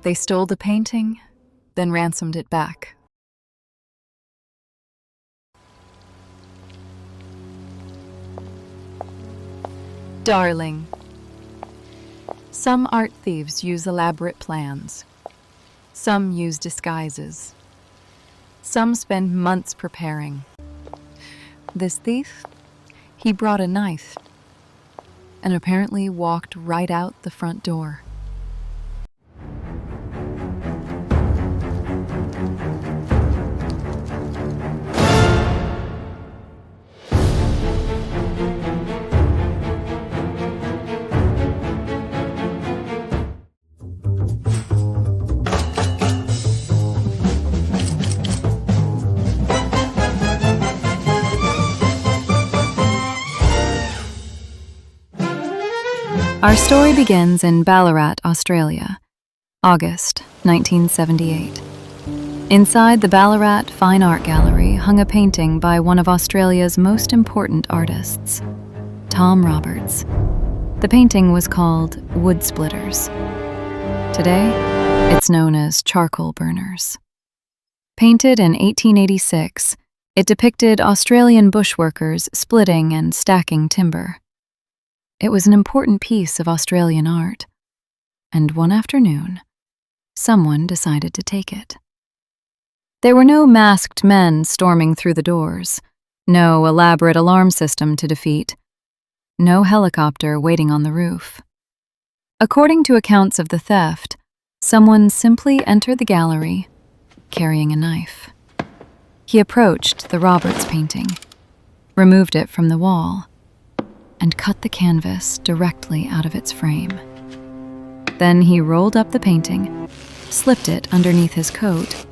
They stole the painting, then ransomed it back. Darling. Some art thieves use elaborate plans. Some use disguises. Some spend months preparing. This thief, he brought a knife and apparently walked right out the front door. Our story begins in Ballarat, Australia, August 1978. Inside the Ballarat Fine Art Gallery hung a painting by one of Australia's most important artists, Tom Roberts. The painting was called Wood Splitters. Today, it's known as Charcoal Burners. Painted in 1886, it depicted Australian bushworkers splitting and stacking timber. It was an important piece of Australian art, and one afternoon, someone decided to take it. There were no masked men storming through the doors, no elaborate alarm system to defeat, no helicopter waiting on the roof. According to accounts of the theft, someone simply entered the gallery carrying a knife. He approached the Roberts painting, removed it from the wall, and cut the canvas directly out of its frame. Then he rolled up the painting, slipped it underneath his coat,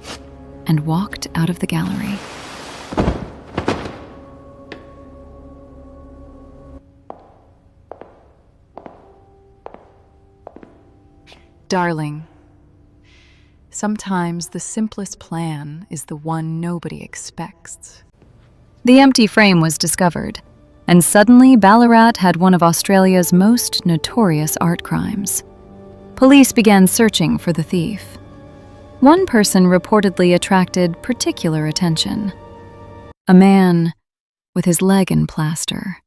and walked out of the gallery. Darling, sometimes the simplest plan is the one nobody expects. The empty frame was discovered, and suddenly Ballarat had one of Australia's most notorious art crimes. Police began searching for the thief. One person reportedly attracted particular attention. A man with his leg in plaster,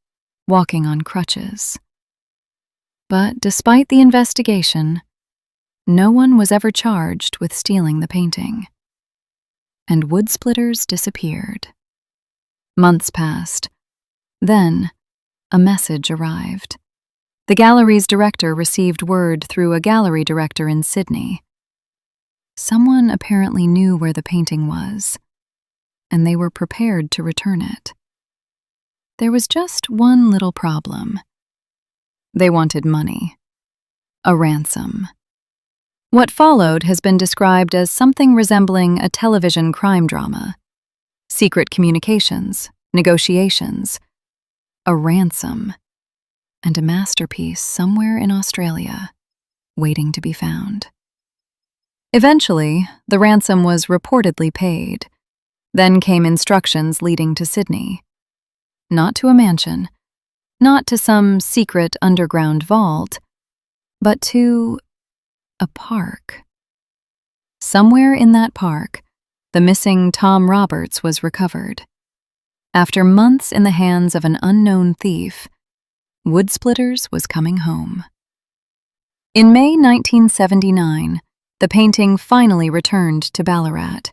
walking on crutches. But despite the investigation, no one was ever charged with stealing the painting. And Wood Splitters disappeared. Months passed. Then, a message arrived. The gallery's director received word through a gallery director in Sydney. Someone apparently knew where the painting was, and they were prepared to return it. There was just one little problem. They wanted money. A ransom. What followed has been described as something resembling a television crime drama. Secret communications, negotiations, a ransom, and a masterpiece somewhere in Australia, waiting to be found. Eventually, the ransom was reportedly paid. Then came instructions leading to Sydney. Not to a mansion, not to some secret underground vault, but to a park. Somewhere in that park, the missing Tom Roberts was recovered. After months in the hands of an unknown thief, Wood Splitters was coming home. In May 1979, the painting finally returned to Ballarat.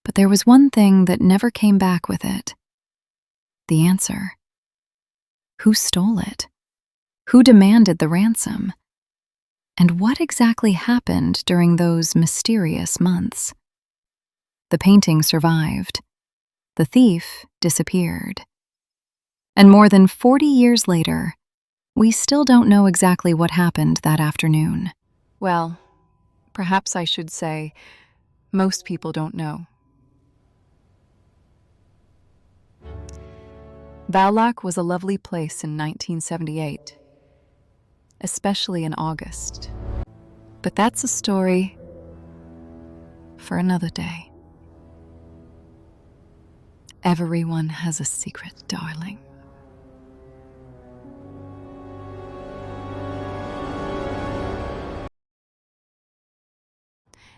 But there was one thing that never came back with it. The answer. Who stole it? Who demanded the ransom? And what exactly happened during those mysterious months? The painting survived. The thief disappeared. And more than 40 years later, we still don't know exactly what happened that afternoon. Well, perhaps I should say, most people don't know. Ballarat was a lovely place in 1978, especially in August. But that's a story for another day. Everyone has a secret, darling.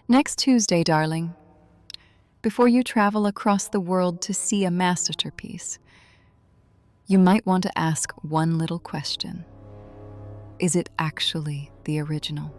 Next Tuesday, darling, before you travel across the world to see a masterpiece, you might want to ask one little question. Is it actually the original?